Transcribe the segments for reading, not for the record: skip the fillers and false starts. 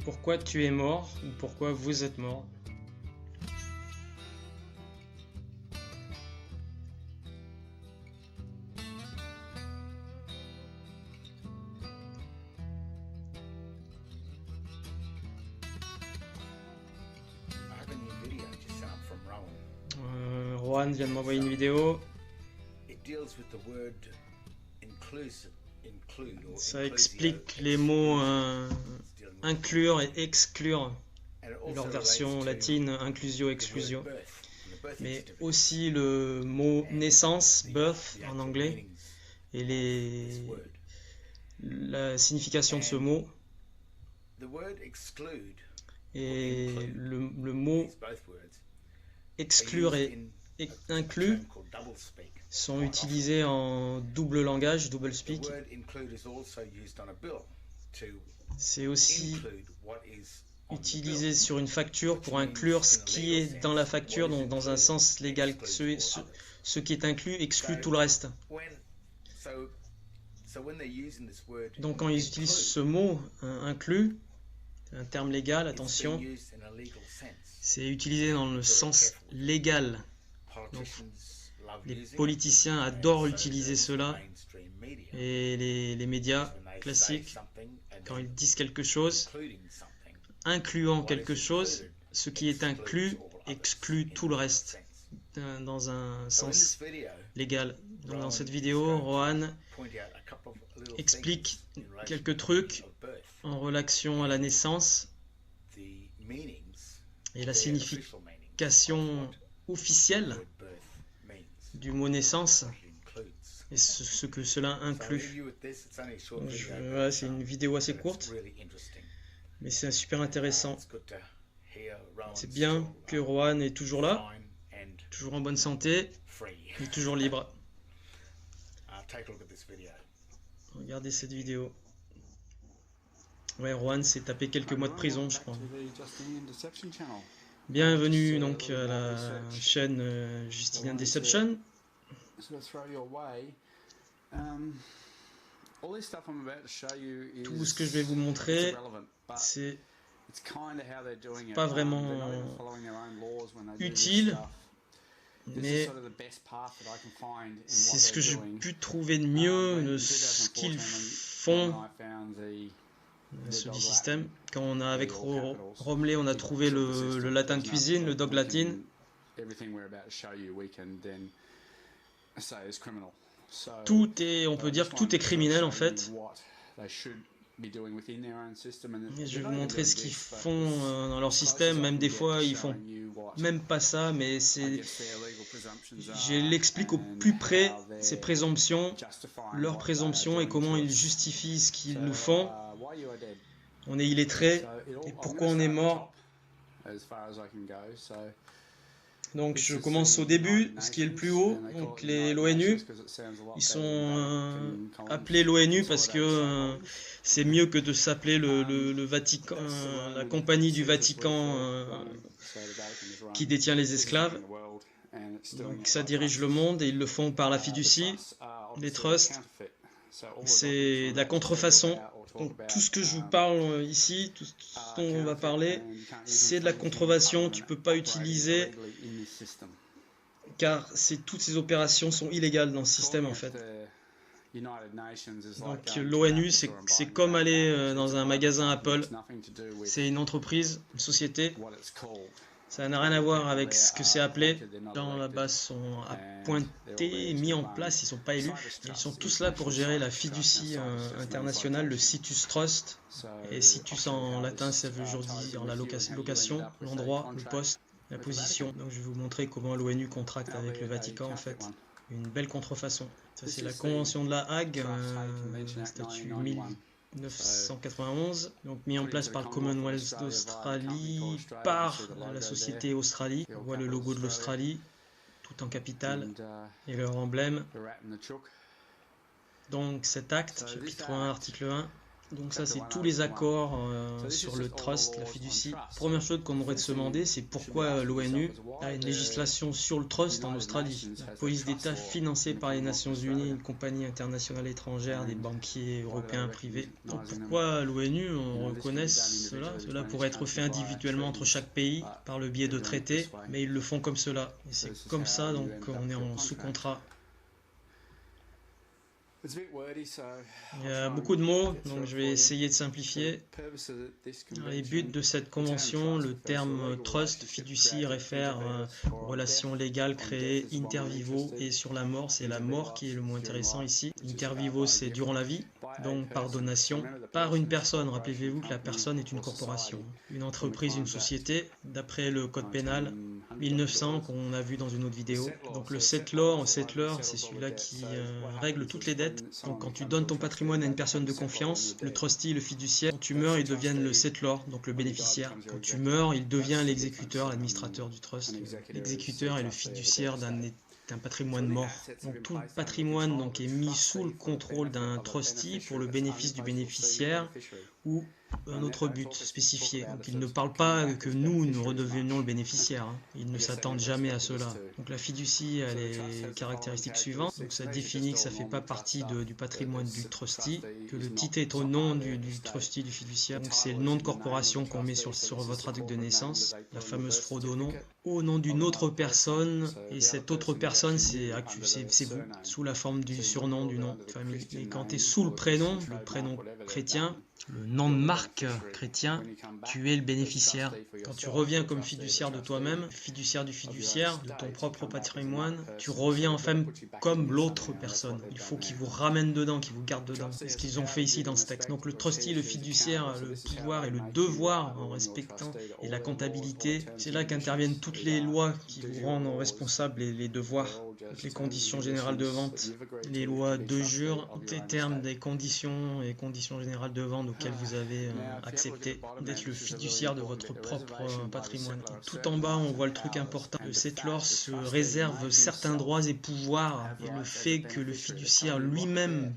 Pourquoi tu es mort ou pourquoi vous êtes mort. Rohan vient de m'envoyer une vidéo. Ça explique les mots inclure et exclure, leur version latine inclusio exclusio, mais aussi le mot naissance, birth en anglais, et la signification de ce mot. Et le mot exclure et inclus sont utilisés en double langage, double speak. C'est aussi utilisé sur une facture pour inclure ce qui est dans la facture, donc dans un sens légal. Ce qui est inclus exclut tout le reste. Donc quand ils utilisent ce mot inclus, un terme légal, attention, c'est utilisé dans le sens légal. Donc, les politiciens adorent utiliser cela, et les médias classiques, quand ils disent quelque chose, incluant quelque chose, ce qui est inclus exclut tout le reste, dans un sens légal. Donc, dans cette vidéo, Rohan explique quelques trucs en relation à la naissance et la signification officielle du mot naissance et ce que cela inclut. Voilà, c'est une vidéo assez courte, mais c'est super intéressant. C'est bien que Rohan est toujours là, toujours en bonne santé et toujours libre. Regardez cette vidéo. Ouais, Rohan s'est tapé quelques mois de prison, je crois. Bienvenue donc à la chaîne Justinien Deception. Tout ce que je vais vous montrer, c'est pas vraiment utile, mais c'est ce que j'ai pu trouver de mieux de ce qu'ils font ce du système. Quand on a avec Romley, on a trouvé le latin de cuisine, le dog latin. Tout est, on peut dire que tout est criminel en fait. Et je vais vous montrer ce qu'ils font dans leur système. Même des fois, ils font même pas ça, mais je l'explique au plus près ces présomptions, leurs présomptions et comment ils justifient ce qu'ils nous font. On est illettrés et pourquoi on est mort. Donc je commence au début, ce qui est le plus haut, donc l'ONU. Ils sont appelés l'ONU parce que c'est mieux que de s'appeler le Vatican, la compagnie du Vatican qui détient les esclaves. Donc ça dirige le monde et ils le font par la fiducie, les trusts. C'est de la contrefaçon. Donc tout ce que je vous parle ici, tout ce dont on va parler, c'est de la contrefaçon. Tu ne peux pas utiliser, car toutes ces opérations sont illégales dans le système en fait. Donc l'ONU, c'est comme aller dans un magasin Apple. C'est une entreprise, une société. Ça n'a rien à voir avec ce que c'est appelé. Les gens là-bas sont appointés, mis en place, ils ne sont pas élus. Ils sont tous là pour gérer la fiducie internationale, le situs trust. Et situs en latin, ça veut dire la location, l'endroit, le poste, la position. Donc je vais vous montrer comment l'ONU contracte avec le Vatican en fait. Une belle contrefaçon. Ça c'est la convention de la Hague, statut 1991, donc mis en place par le Commonwealth d'Australie, par la société Australie. On voit le logo de l'Australie, tout en capitale, et leur emblème. Donc cet acte, chapitre 1, article 1, Donc ça, c'est tous les accords sur le trust, la fiducie. Première chose qu'on aurait de se demander, c'est pourquoi l'ONU a une législation sur le trust en Australie. La police d'État financée par les Nations Unies, une compagnie internationale étrangère, des banquiers européens privés. Donc pourquoi l'ONU, on reconnaisse cela? Cela pourrait être fait individuellement entre chaque pays par le biais de traités, mais ils le font comme cela. Et c'est comme ça, donc on est en sous-contrat. Il y a beaucoup de mots, donc je vais essayer de simplifier. Dans les buts de cette convention, le terme trust, fiducie réfère aux relations légales créées inter vivo, et sur la mort, c'est la mort qui est le mot intéressant ici. Inter vivo, c'est durant la vie, donc par donation, par une personne. Rappelez-vous que la personne est une corporation, une entreprise, une société, d'après le code pénal 1900 qu'on a vu dans une autre vidéo. Donc le settlor, c'est celui-là qui règle toutes les dettes. Donc quand tu donnes ton patrimoine à une personne de confiance, le trustee, le fiduciaire, quand tu meurs, ils deviennent le settlor, donc le bénéficiaire. Quand tu meurs, il devient l'exécuteur, l'administrateur du trust. L'exécuteur est le fiduciaire d'un patrimoine mort. Donc tout le patrimoine donc, est mis sous le contrôle d'un trustee pour le bénéfice du bénéficiaire ou un autre but spécifié. Donc il ne parle pas que nous redevenions le bénéficiaire. Ils ne s'attendent jamais à cela. Donc la fiducie a les caractéristiques suivantes. Donc ça définit que ça ne fait pas partie du patrimoine du trustee, que le titre est au nom du trustee, du fiduciaire. Donc c'est le nom de corporation qu'on met sur votre acte de naissance, la fameuse fraude au nom d'une autre personne, et cette autre personne c'est vous, sous la forme du surnom, du nom de famille. Et quand tu es sous le prénom chrétien, le nom de marque chrétien, tu es le bénéficiaire. Quand tu reviens comme fiduciaire de toi-même, fiduciaire du fiduciaire, de ton propre patrimoine, tu reviens enfin comme l'autre personne. Il faut qu'ils vous ramènent dedans, qu'ils vous gardent dedans. C'est ce qu'ils ont fait ici dans ce texte. Donc le trustee, le fiduciaire, a le pouvoir et le devoir en respectant et la comptabilité. C'est là qu'interviennent toutes les lois qui vous rendent responsables et les devoirs. Les conditions générales de vente, les lois de jure, les termes des conditions et conditions générales de vente auxquelles vous avez accepté d'être le fiduciaire de votre propre patrimoine. Et tout en bas, on voit le truc important. Le settlor se réserve certains droits et pouvoirs, et le fait que le fiduciaire lui-même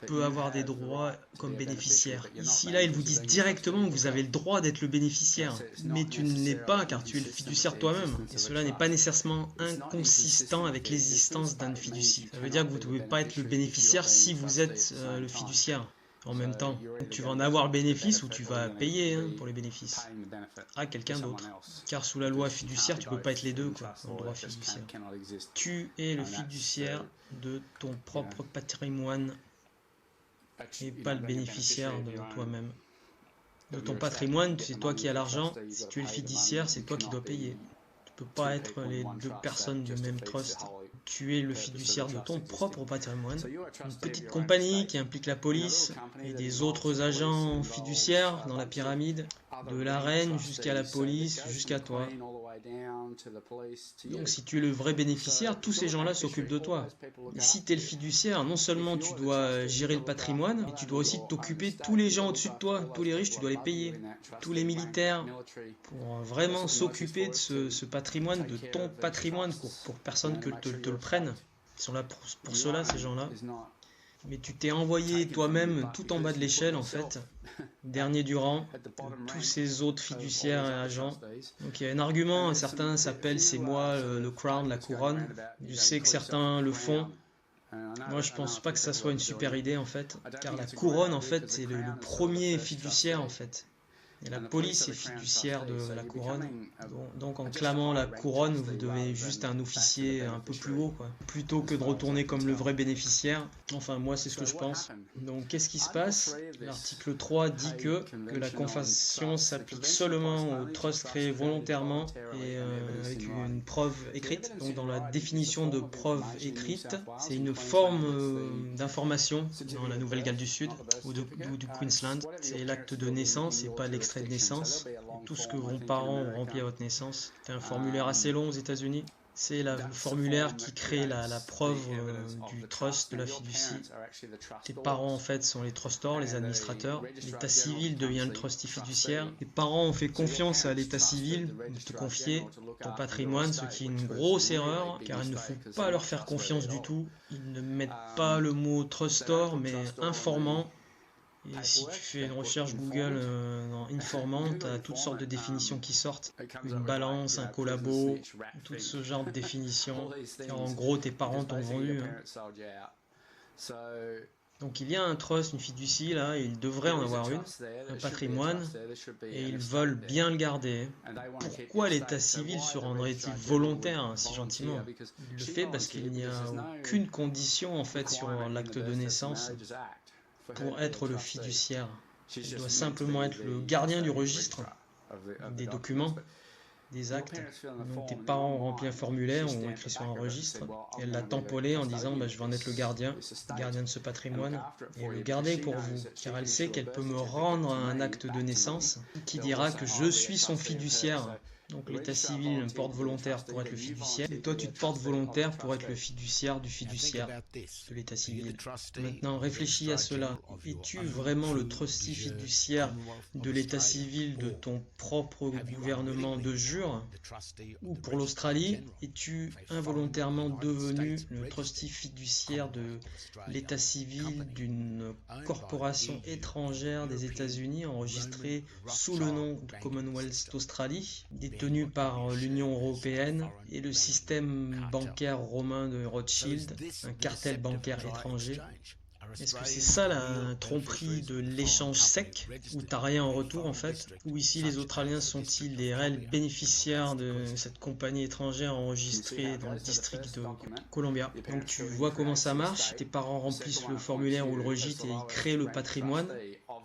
peut avoir des droits comme bénéficiaire. Ici, là, ils vous disent directement que vous avez le droit d'être le bénéficiaire, mais tu ne l'es pas car tu es le fiduciaire toi-même. Et cela n'est pas nécessairement inconsistant avec l'existence d'un fiducie. Ça veut dire que vous ne pouvez pas être le bénéficiaire si vous êtes le fiduciaire en même temps. Donc, tu vas en avoir le bénéfice ou tu vas payer pour les bénéfices à quelqu'un d'autre. Car sous la loi fiduciaire, tu ne peux pas être les deux, en droit fiduciaire. Tu es le fiduciaire de ton propre patrimoine et pas le bénéficiaire de toi-même. De ton patrimoine, c'est toi qui as l'argent. Si tu es le fiduciaire, c'est toi qui dois payer. Tu ne peux pas être les deux personnes du même trust. Tu es le fiduciaire de ton propre patrimoine. Une petite compagnie qui implique la police et des autres agents fiduciaires dans la pyramide, de la reine jusqu'à la police, jusqu'à toi. Donc si tu es le vrai bénéficiaire, tous ces gens-là s'occupent de toi. Et si tu es le fiduciaire, non seulement tu dois gérer le patrimoine, mais tu dois aussi t'occuper de tous les gens au-dessus de toi. Tous les riches, tu dois les payer. Tous les militaires, pour vraiment s'occuper de ce patrimoine, de ton patrimoine, pour personne que te le prenne. Ils sont là pour cela, ces gens-là. Mais tu t'es envoyé toi-même tout en bas de l'échelle, en fait, dernier du rang, tous ces autres fiduciaires et agents. Donc il y a un argument, certains s'appellent, c'est moi, le crown, la couronne. Je sais que certains le font. Moi, je pense pas que ça soit une super idée, en fait, car la couronne, en fait, c'est le premier fiduciaire, en fait. Et la police est fiduciaire de la couronne. Donc en clamant la couronne, vous devez juste un officier un peu plus haut, plutôt que de retourner comme le vrai bénéficiaire. Enfin, moi, c'est ce que je pense. Donc qu'est-ce qui se passe? L'article 3 dit que la convention s'applique seulement aux trusts créés volontairement et avec une preuve écrite. Donc dans la définition de preuve écrite, c'est une forme d'information dans la Nouvelle-Galles du Sud ou du Queensland. C'est l'acte de naissance et pas l'extrait de naissance, tout ce que vos parents ont rempli à votre naissance. C'est un formulaire assez long aux États-Unis. C'est le formulaire qui crée la preuve du trust, de la fiducie. Tes parents, en fait, sont les trustors, les administrateurs. L'état civil devient le trustee fiduciaire. Tes parents ont fait confiance à l'état civil de te confier ton patrimoine, ce qui est une grosse erreur, car il ne faut pas leur faire confiance du tout. Ils ne mettent pas le mot trustor, mais informant. Et si tu fais une recherche Google dans Informant, tu as toutes sortes de définitions qui sortent. Une balance, un collabo, tout ce genre de définitions. En gros, tes parents t'ont vendu. Donc il y a un trust, une fiducie là, et ils devraient en avoir une, un patrimoine, et ils veulent bien le garder. Pourquoi l'état civil se rendrait-il volontaire si gentiment? Il le fait parce qu'il n'y a aucune condition en fait sur l'acte de naissance pour être le fiduciaire. Il doit simplement être le gardien du registre des documents, des actes. Donc tes parents ont rempli un formulaire, ont écrit sur un registre, et elle l'a tamponné en disant je vais en être le gardien de ce patrimoine, et le garder pour vous, car elle sait qu'elle peut me rendre un acte de naissance qui dira que je suis son fiduciaire. Donc l'état civil me porte volontaire pour être le fiduciaire, et toi tu te portes volontaire pour être le fiduciaire du fiduciaire de l'état civil. Maintenant réfléchis à cela. Es-tu vraiment le trustee fiduciaire de l'état civil de ton propre gouvernement de jure? Ou pour l'Australie, es-tu involontairement devenu le trustee fiduciaire de l'état civil d'une corporation étrangère des États-Unis enregistrée sous le nom de Commonwealth d'Australie, détenue par l'Union européenne et le système bancaire romain de Rothschild, un cartel bancaire étranger? Est-ce que c'est ça la tromperie de l'échange sec, où t'as rien en retour en fait? Ou ici les Australiens sont-ils les réels bénéficiaires de cette compagnie étrangère enregistrée dans le district de Columbia? Donc tu vois comment ça marche, tes parents remplissent le formulaire ou le registre et ils créent le patrimoine.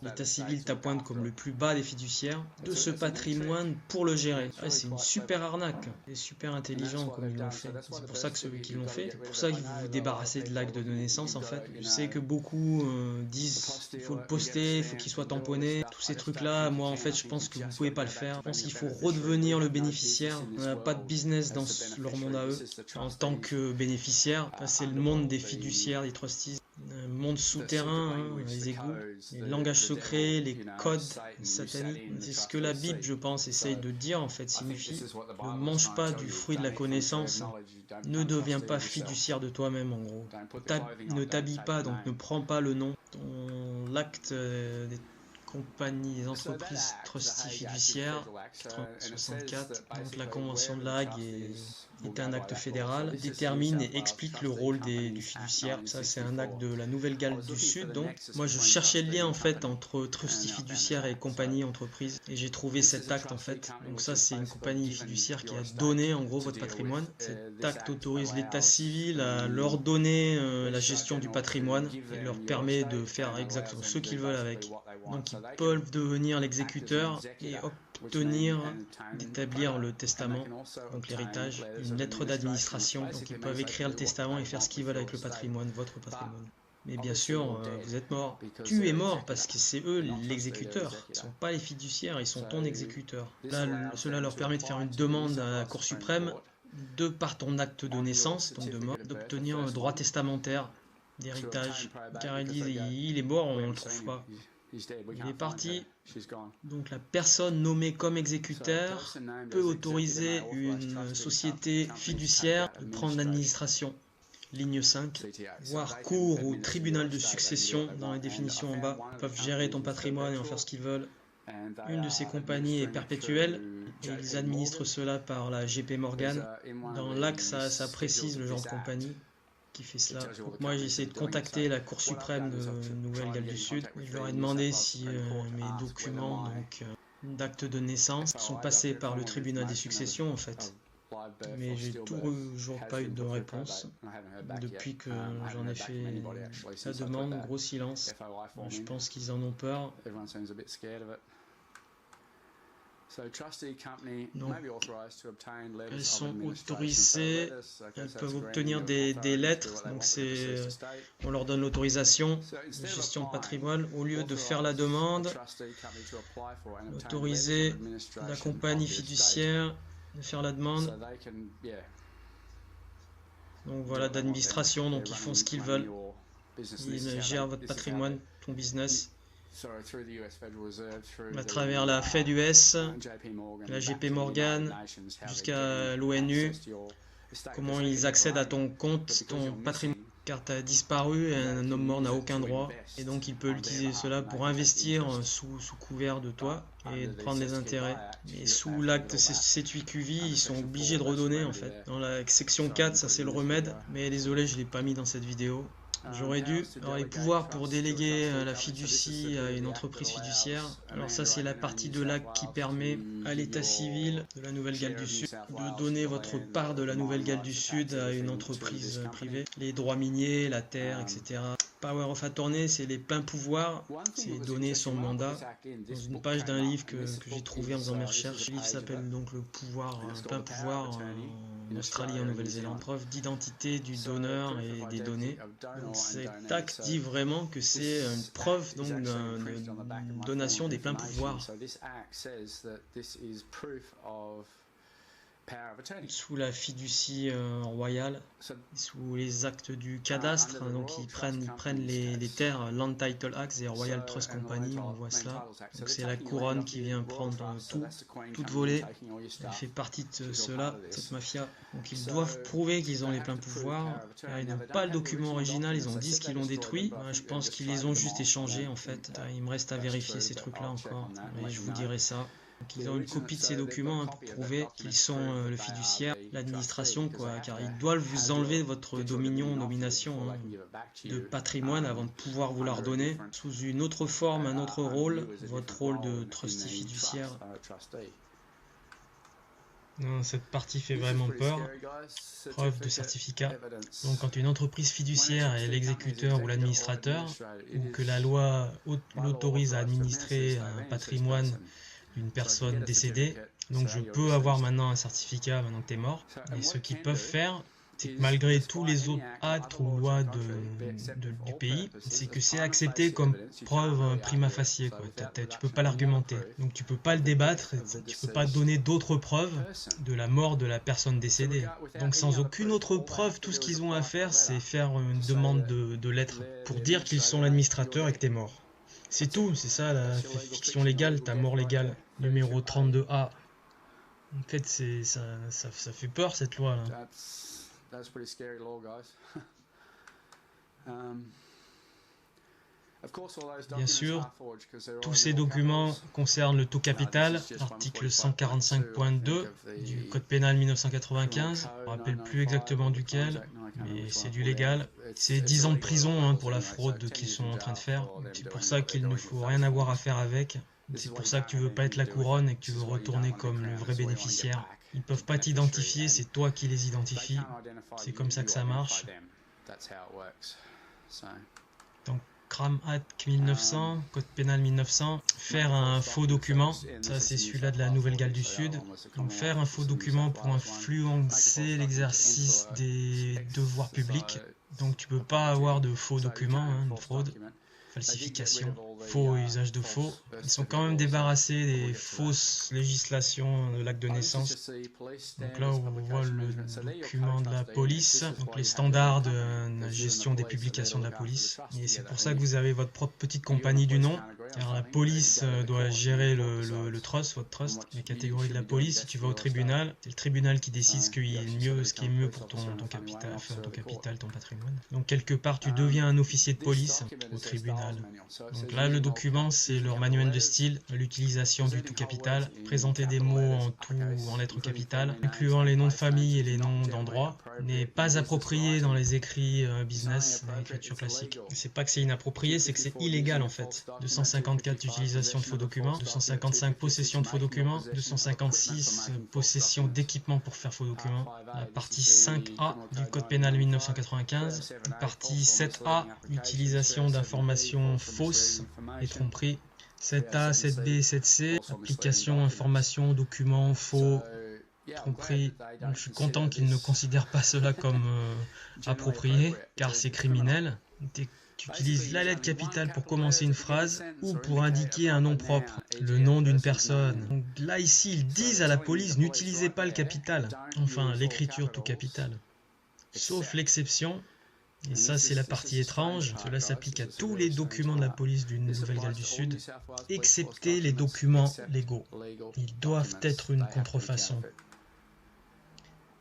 L'état civil t'appointe comme le plus bas des fiduciaires de ce patrimoine pour le gérer. Ouais, c'est une super arnaque, c'est super intelligent comme ils l'ont fait. C'est pour ça que ceux qui l'ont fait, c'est pour ça qu'ils vous vous débarrassez de l'acte de naissance en fait. Je sais que beaucoup disent il faut le poster, il faut qu'il soit tamponné, tous ces trucs là, moi en fait je pense que vous pouvez pas le faire. Je pense qu'il faut redevenir le bénéficiaire. On n'a pas de business dans leur monde à eux en tant que bénéficiaire. C'est le monde des fiduciaires, des trustees. Un monde souterrain, hein, les égouts, les langages secrets, les codes sataniques. C'est ce que la Bible, je pense, essaye de dire, en fait, signifie ne mange pas du fruit de la connaissance, ne deviens pas fiduciaire de toi-même, en gros. Ne t'habille pas, donc ne prends pas le nom. L'acte des compagnies, des entreprises trustee fiduciaires, 64, donc la convention de La Hague est un acte fédéral, détermine et explique le rôle du fiduciaire. Ça c'est un acte de la Nouvelle-Galles du Sud. Donc moi je cherchais le lien en fait entre trustee fiduciaire et compagnie entreprise et j'ai trouvé cet acte en fait. Donc ça c'est une compagnie fiduciaire qui a donné en gros votre patrimoine. Cet acte autorise l'état civil à leur donner la gestion du patrimoine et leur permet de faire exactement ce qu'ils veulent avec. Donc ils peuvent devenir l'exécuteur et d'établir le testament, donc l'héritage, une lettre d'administration, donc ils peuvent écrire le testament et faire ce qu'ils veulent avec le patrimoine, votre patrimoine. Mais bien sûr, vous êtes mort. Tu es mort parce que c'est eux l'exécuteur. Ils ne sont pas les fiduciaires, ils sont ton exécuteur. Là, cela leur permet de faire une demande à la Cour suprême, de par ton acte de naissance, donc de mort, d'obtenir un droit testamentaire d'héritage. Car ils disent, il est mort, on ne le trouve pas. Il est parti. Donc la personne nommée comme exécuteur peut autoriser une société fiduciaire de prendre l'administration. Ligne 5, voire cour ou tribunal de succession dans les définitions en bas. Ils peuvent gérer ton patrimoine et en faire ce qu'ils veulent. Une de ces compagnies est perpétuelle et ils administrent cela par la JP Morgan. Dans l'acte, ça précise le genre de compagnie qui fait cela. Donc moi j'ai essayé de contacter la Cour suprême de Nouvelle-Galles du Sud. Je leur ai demandé si mes documents d'acte de naissance sont passés par le tribunal des successions en fait. Mais j'ai toujours pas eu de réponse depuis que j'en ai fait la demande, gros silence. Je pense qu'ils en ont peur. Donc, elles sont autorisées, elles peuvent obtenir des lettres, donc on leur donne l'autorisation de gestion de patrimoine. Au lieu de faire la demande, autoriser la compagnie fiduciaire de faire la demande. Donc voilà, d'administration, donc ils font ce qu'ils veulent. Ils gèrent votre patrimoine, ton business, à travers la Fed US, la JP Morgan, jusqu'à l'ONU, comment ils accèdent à ton compte, ton patrimoine. carte a disparu et un homme mort n'a aucun droit. Et donc il peut utiliser cela pour investir sous couvert de toi et de prendre les intérêts. Mais sous l'acte C8QV, ils sont obligés de redonner en fait. Dans la section 4, ça c'est le remède. Mais désolé, je ne l'ai pas mis dans cette vidéo. J'aurais dû avoir les pouvoirs pour déléguer la fiducie à une entreprise fiduciaire. Alors ça c'est la partie de l'acte qui permet à l'état civil de la Nouvelle-Galles du Sud de donner votre part de la Nouvelle-Galles du Sud à une entreprise privée. Les droits miniers, la terre, etc. Power of Attorney, c'est les pleins pouvoirs, c'est donner son mandat. Dans une page d'un livre que j'ai trouvé en faisant mes recherches, le livre s'appelle donc le pouvoir, plein pouvoir en Australie et en Nouvelle-Zélande. Preuve d'identité du donneur et des données. Donc cet acte dit vraiment que c'est une preuve donc d'une donation des pleins pouvoirs. Sous la fiducie royale, sous les actes du cadastre, donc ils prennent les terres, Land Title Acts et Royal Trust Company, on voit cela. Donc c'est la couronne qui vient prendre toute volée. Elle fait partie de cela, cette mafia. Donc ils doivent prouver qu'ils ont les pleins pouvoirs. Ils n'ont pas le document original, ils ont dit qu'ils l'ont détruit. Je pense qu'ils les ont juste échangés en fait. Il me reste à vérifier ces trucs-là encore, mais je vous dirai ça. Donc ils ont une copie de ces documents pour prouver qu'ils sont le fiduciaire, l'administration, car ils doivent vous enlever votre domination de patrimoine avant de pouvoir vous la redonner sous une autre forme, un autre rôle, votre rôle de trustee fiduciaire. Non, cette partie fait vraiment peur. Preuve de certificat. Donc quand une entreprise fiduciaire est l'exécuteur ou l'administrateur, ou que la loi l'autorise à administrer un patrimoine d'une personne décédée, donc je peux avoir maintenant un certificat maintenant que tu es mort. Et ce qu'ils peuvent faire, c'est que malgré tous les autres actes ou lois du pays, c'est que c'est accepté comme preuve prima facie. Tu peux pas l'argumenter, donc tu peux pas le débattre, tu peux pas donner d'autres preuves de la mort de la personne décédée. Donc sans aucune autre preuve, tout ce qu'ils ont à faire, c'est faire une demande de lettre pour dire qu'ils sont l'administrateur et que tu es mort. C'est tout, c'est ça la fiction légale, ta mort légale, numéro 32A. En fait, ça fait peur cette loi là. Bien sûr, tous ces documents concernent le tout capital, article 145.2 du Code pénal 1995, je ne me rappelle plus exactement duquel, mais c'est du légal. C'est 10 ans de prison pour la fraude qu'ils sont en train de faire. C'est pour ça qu'il ne faut rien avoir à faire avec. C'est pour ça que tu veux pas être la couronne et que tu veux retourner comme le vrai bénéficiaire. Ils peuvent pas t'identifier, c'est toi qui les identifies. C'est comme ça que ça marche. Donc, Cram Act 1900, Code pénal 1900, faire un faux document, ça c'est celui-là de la Nouvelle-Galles du Sud. Donc faire un faux document pour influencer l'exercice des devoirs publics. Donc tu peux pas avoir de faux documents, une fraude, falsification, faux usage de faux. Ils sont quand même débarrassés des fausses législations de l'acte de naissance. Donc là on voit le document de la police, donc les standards de gestion des publications de la police. Et c'est pour ça que vous avez votre propre petite compagnie du nom. Alors la police doit gérer le trust, votre trust, les catégories de la police. Si tu vas au tribunal, c'est le tribunal qui décide ce qui est mieux pour ton capital, ton patrimoine. Donc quelque part tu deviens un officier de police au tribunal. Donc là le document c'est leur manuel de style, l'utilisation du tout capital, présenter des mots en lettres capitales, incluant les noms de famille et les noms d'endroit, n'est pas approprié dans les écrits business, l'écriture classique. C'est pas que c'est inapproprié, c'est que c'est illégal en fait. 254 utilisation de faux documents, 255 possession de faux documents, 256 possession d'équipements pour faire faux documents, la partie 5A du Code pénal 1995, la partie 7A, utilisation d'informations fausses et tromperies, 7A, 7B, 7C, application, information, documents faux, tromperie. Donc je suis content qu'ils ne considèrent pas cela comme approprié, car c'est criminel. Tu utilises la lettre capitale pour commencer une phrase ou pour indiquer un nom propre, le nom d'une personne. Donc là ici ils disent à la police n'utilisez pas le capital, enfin l'écriture tout capital. Sauf l'exception, et ça c'est la partie étrange, cela s'applique à tous les documents de la police du Nouvelle-Galles du Sud, excepté les documents légaux. Ils doivent être une contrefaçon.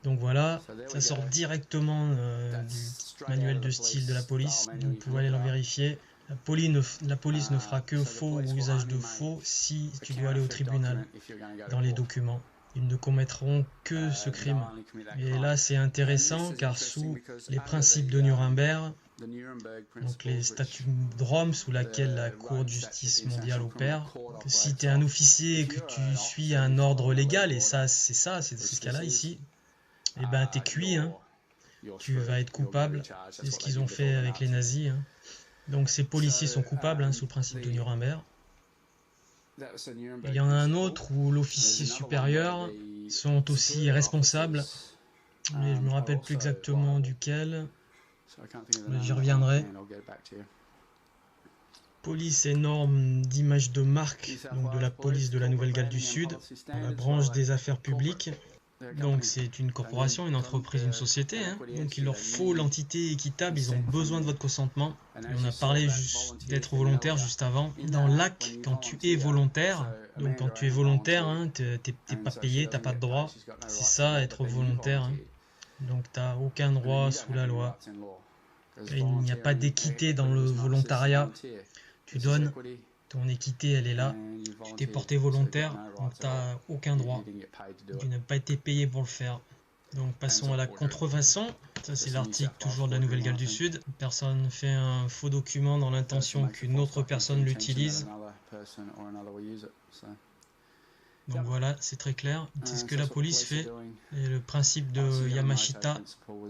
Donc voilà, ça sort directement du manuel de style de la police. Vous pouvez aller le vérifier. La police ne fera que faux ou usage de faux si tu dois aller au tribunal dans les documents. Ils ne commettront que ce crime. Et là, c'est intéressant car sous les principes de Nuremberg, donc les statuts de Rome sous laquelle la Cour de justice mondiale opère, que si tu es un officier et que tu suis un ordre légal, et ça, c'est ce cas-là ici, et ben t'es cuit, hein. Tu vas être coupable. C'est ce qu'ils ont fait avec les nazis. Hein. Donc ces policiers sont coupables hein, sous le principe de Nuremberg. Il y en a un autre où l'officier supérieur sont aussi responsables, mais je ne me rappelle plus exactement duquel. J'y reviendrai. Police et normes d'image de marque, donc de la police de la Nouvelle-Galles du Sud, la branche des affaires publiques. Donc c'est une corporation, une entreprise, une société. Hein. Donc il leur faut l'entité équitable, ils ont besoin de votre consentement. Et on a parlé d'être volontaire juste avant. Dans l'acte, quand tu es volontaire, donc quand tu es volontaire, hein, t'es pas payé, t'as pas de droit. C'est ça, être volontaire. Hein. Donc t'as aucun droit sous la loi. Et il n'y a pas d'équité dans le volontariat. Tu donnes, ton équité elle est là, tu t'es porté volontaire, donc tu n'as aucun droit. Tu n'as pas été payé pour le faire. Donc passons à la contrefaçon. Ça c'est l'article toujours de la Nouvelle-Galles du Sud. Une personne fait un faux document dans l'intention qu'une autre personne l'utilise. Donc voilà, c'est très clair. C'est ce que la police fait. Et le principe de Yamashita,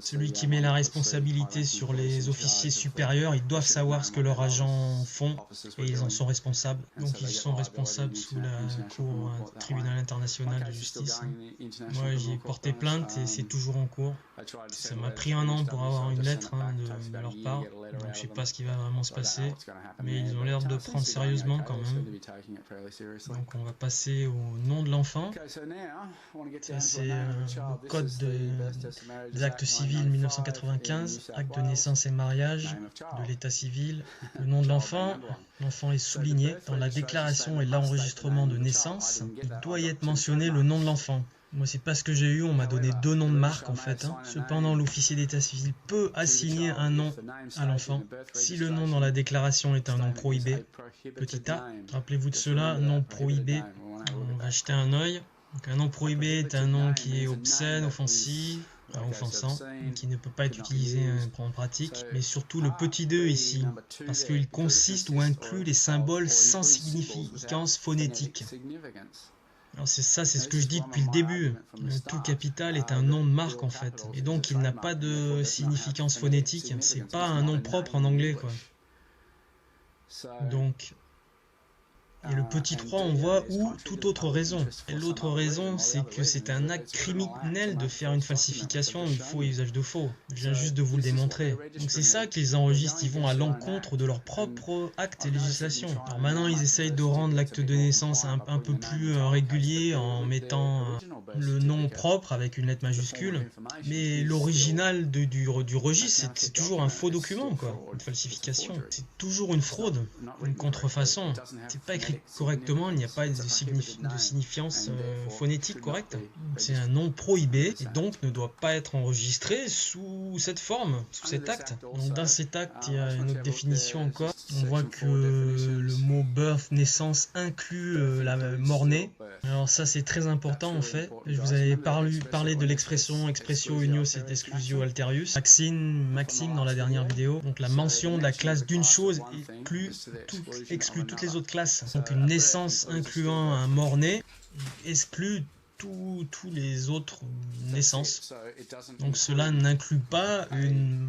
celui qui met la responsabilité sur les officiers supérieurs, ils doivent savoir ce que leurs agents font et ils en sont responsables. Donc ils sont responsables sous la Cour tribunal international de justice. Moi j'ai porté plainte et c'est toujours en cours. Ça m'a pris 1 an pour avoir une lettre hein, de leur part. Donc je sais pas ce qui va vraiment se passer, mais ils ont l'air de prendre sérieusement quand même. Donc on va passer au nom de l'enfant. Ça c'est le code des actes civils 1995, acte de naissance et mariage de l'état civil. Le nom de l'enfant, l'enfant est souligné dans la déclaration et l'enregistrement de naissance. Il doit y être mentionné le nom de l'enfant. Moi, c'est pas ce que j'ai eu, on m'a donné 2 noms de marque en fait. Hein. Cependant, l'officier d'état civil peut assigner un nom à l'enfant. Si le nom dans la déclaration est un nom prohibé, petit a, rappelez-vous de cela, nom prohibé, on va jeter un œil. Donc un nom prohibé est un nom qui est obscène, offensif, offensant, qui ne peut pas être utilisé en pratique, mais surtout le petit 2 ici, parce qu'il consiste ou inclut les symboles sans significance phonétique. Alors c'est ce que je dis depuis le début. Le tout capital est un nom de marque en fait. Et donc il n'a pas de significance phonétique. C'est pas un nom propre en anglais quoi. Donc... Et le petit 3, on voit ou toute autre raison. Et l'autre raison, c'est que c'est un acte criminel de faire une falsification, de faux et usage de faux. Je viens juste de vous le démontrer. Donc c'est ça que les enregistres, ils vont à l'encontre de leur propre acte et législation. Alors maintenant, ils essayent de rendre l'acte de naissance un peu plus régulier en mettant le nom propre avec une lettre majuscule. Mais l'original du registre, c'est toujours un faux document, quoi. Une falsification. C'est toujours une fraude, une contrefaçon. C'est pas écrit correctement, il n'y a pas de signifiance phonétique correcte. C'est un nom prohibé et donc ne doit pas être enregistré sous cette forme, sous cet acte. Donc dans cet acte, il y a une autre définition encore. On voit que le mot birth, naissance, inclut la mort-née. Alors ça c'est très important en fait. Je vous avais parlé de l'expression expressio unius et exclusio alterius. Maxime dans la dernière vidéo. Donc la mention de la classe d'une chose exclut toutes les autres classes. Donc une naissance incluant un mort-né exclut tous les autres naissances. Donc cela n'inclut pas une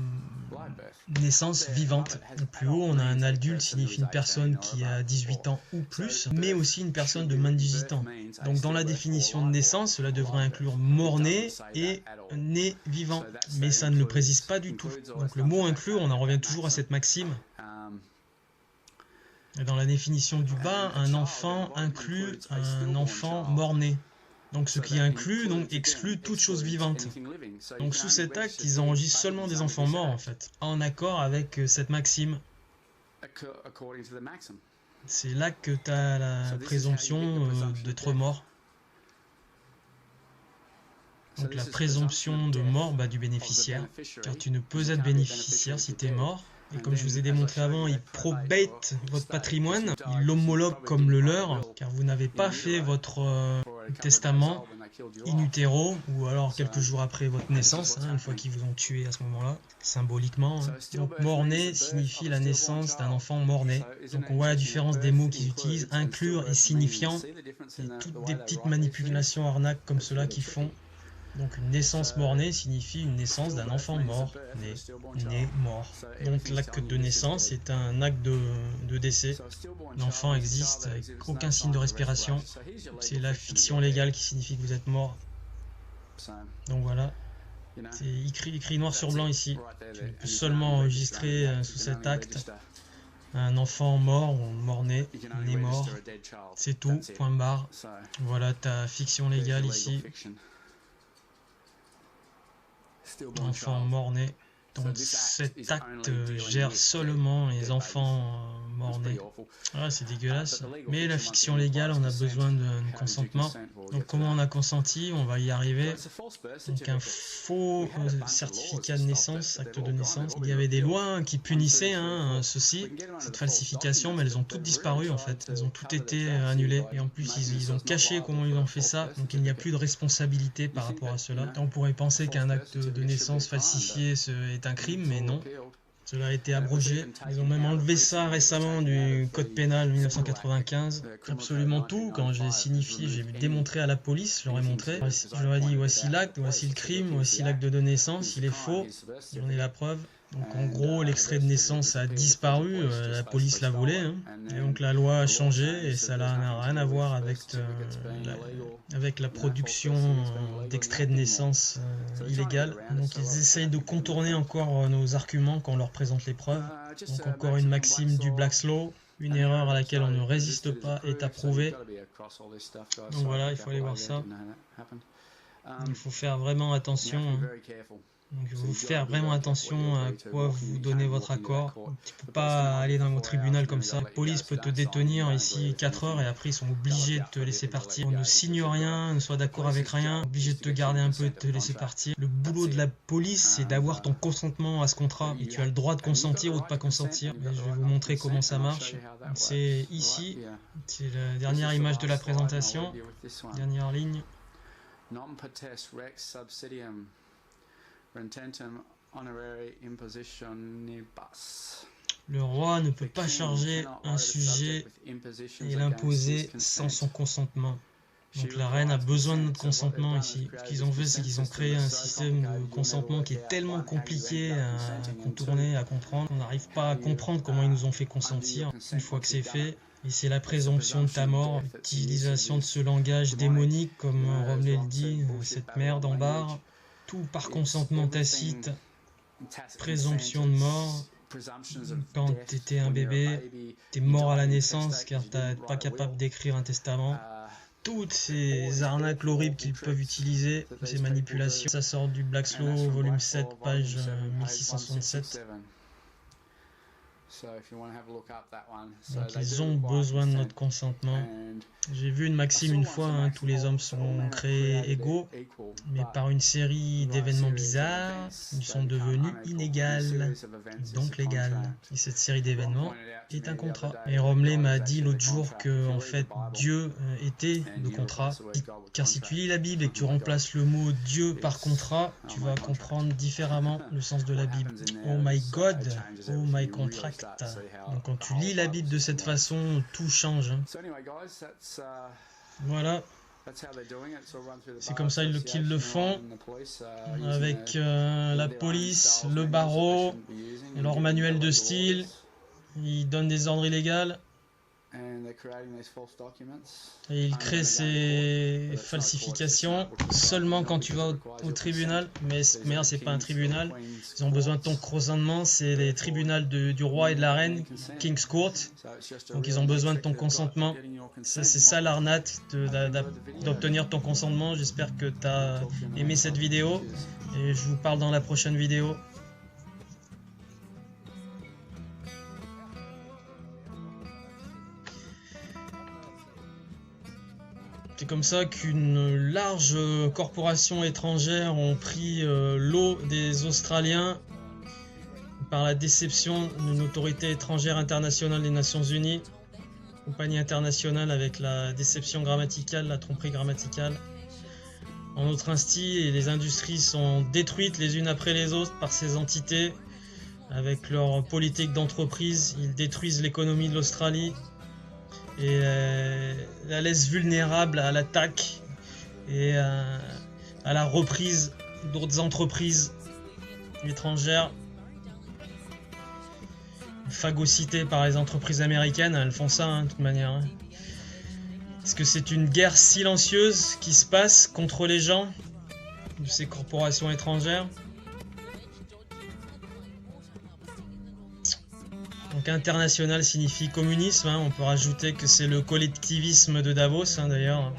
naissance vivante. Plus haut, on a un adulte, signifie une personne qui a 18 ans ou plus, mais aussi une personne de moins de 18 ans. Donc dans la définition de naissance, cela devrait inclure mort-né et né vivant. Mais ça ne le précise pas du tout. Donc le mot inclut, on en revient toujours à cette maxime. Dans la définition du bas, un enfant inclut un enfant mort-né. Donc ce qui inclut, donc exclut toute chose vivante. Donc sous cet acte, ils enregistrent seulement des enfants morts en fait, en accord avec cette maxime. C'est là que tu as la présomption d'être mort. Donc la présomption de mort du bénéficiaire, car tu ne peux être bénéficiaire si tu es mort. Et comme je vous ai démontré avant, ils probatent votre patrimoine, ils l'homologuent comme le leur, car vous n'avez pas fait votre testament in utero, ou alors quelques jours après votre naissance, une fois qu'ils vous ont tué à ce moment-là, symboliquement. Donc mort-né signifie la naissance d'un enfant mort-né. Donc on voit la différence des mots qu'ils utilisent, inclure et signifiant, et toutes des petites manipulations arnaques comme cela qu'ils font. Donc une naissance mort-née signifie une naissance d'un enfant mort, né, mort. Donc l'acte de naissance est un acte de décès. L'enfant existe avec aucun signe de respiration. C'est la fiction légale qui signifie que vous êtes mort. Donc voilà, c'est écrit noir sur blanc ici. Tu ne peux seulement enregistrer sous cet acte un enfant mort ou mort-né, né mort. C'est tout, point barre. Voilà ta fiction légale ici. Enfant mort-né. Donc cet acte gère seulement les enfants morts-nés. Ah, c'est dégueulasse. Mais la fiction légale, on a besoin d'un consentement. Donc comment on a consenti? On va y arriver. Donc un faux certificat de naissance, acte de naissance. Il y avait des lois qui punissaient ceci, cette falsification, mais elles ont toutes disparu en fait. Elles ont toutes été annulées. Et en plus, ils ont caché comment ils ont fait ça. Donc il n'y a plus de responsabilité par rapport à cela. On pourrait penser qu'un acte de naissance falsifié est un crime, mais non. Cela a été abrogé. Ils ont même enlevé ça récemment du code pénal 1995. Absolument tout. Quand j'ai signifié, j'ai démontré à la police, je leur ai montré. Je leur ai dit voici l'acte, voici le crime, voici l'acte de naissance, il est faux. J'en ai la preuve. Donc en gros, l'extrait de naissance a disparu, la police l'a volé, et donc la loi a changé et ça n'a rien à voir avec la production d'extraits de naissance illégale. Donc ils essayent de contourner encore nos arguments quand on leur présente les preuves. Donc encore une maxime du Black's Law, une erreur à laquelle on ne résiste pas est approuvée. Donc voilà, il faut aller voir ça. Il faut faire vraiment attention. Donc, il faut faire vraiment attention à quoi vous donnez votre accord. Tu ne peux pas aller dans mon tribunal comme ça. La police peut te détenir ici 4 heures et après ils sont obligés de te laisser partir. On ne signe rien, ne soit d'accord avec rien, obligé de te garder un peu et de te laisser partir. Le boulot de la police, c'est d'avoir ton consentement à ce contrat. Et tu as le droit de consentir ou de pas consentir. Et je vais vous montrer comment ça marche. C'est ici, c'est la dernière image de la présentation, dernière ligne. Le roi ne peut pas charger un sujet et l'imposer sans son consentement. Donc la reine a besoin de notre consentement ici. Ce qu'ils ont fait, c'est qu'ils ont créé un système de consentement qui est tellement compliqué à contourner, à comprendre. On n'arrive pas à comprendre comment ils nous ont fait consentir une fois que c'est fait. Et c'est la présomption de ta mort, l'utilisation de ce langage démonique, comme Romney le dit, cette merde en barre. Tout par consentement tacite, présomption de mort. Quand tu étais un bébé, tu es mort à la naissance car tu n'es pas capable d'écrire un testament. Toutes ces arnaques horribles qu'ils peuvent utiliser, ces manipulations, ça sort du Black's Law, volume 7, page 1667. Donc ils ont besoin de notre consentement. J'ai vu une maxime une fois, tous les hommes sont créés égaux, mais par une série d'événements bizarres, ils sont devenus inégales, donc légales. Et cette série d'événements est un contrat. Et Romney m'a dit l'autre jour que en fait Dieu était le contrat, car si tu lis la Bible et que tu remplaces le mot Dieu par contrat, tu vas comprendre différemment le sens de la Bible. Oh my God, oh my contract. Donc quand tu lis la Bible de cette façon, tout change. Voilà. C'est comme ça qu'ils le font, avec la police, le barreau, leur manuel de style. Ils donnent des ordres illégaux. Et ils créent ces falsifications seulement quand tu vas au tribunal. Mais c'est pas un tribunal. Ils ont besoin de ton consentement. C'est les tribunaux du roi et de la reine, King's Court. Donc ils ont besoin de ton consentement. C'est ça l'arnaque d'obtenir ton consentement. J'espère que tu as aimé cette vidéo. Et je vous parle dans la prochaine vidéo. C'est comme ça qu'une large corporation étrangère ont pris l'eau des Australiens par la déception d'une autorité étrangère internationale des Nations Unies, compagnie internationale avec la déception grammaticale, la tromperie grammaticale. En notre insti, les industries sont détruites les unes après les autres par ces entités. Avec leur politique d'entreprise, ils détruisent l'économie de l'Australie et la laissent vulnérable à l'attaque et à la reprise d'autres entreprises étrangères phagocytées par les entreprises américaines. Elles font ça de toute manière. Est-ce que c'est une guerre silencieuse qui se passe contre les gens de ces corporations étrangères? Donc international signifie communisme, on peut rajouter que c'est le collectivisme de Davos d'ailleurs.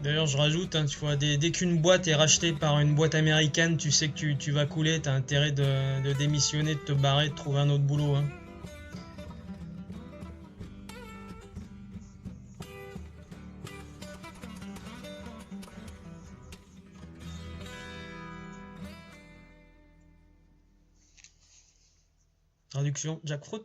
D'ailleurs je rajoute, tu vois, dès qu'une boîte est rachetée par une boîte américaine, tu sais que tu vas couler, tu as intérêt de démissionner, de te barrer, de trouver un autre boulot. Traduction, Jack Fruit.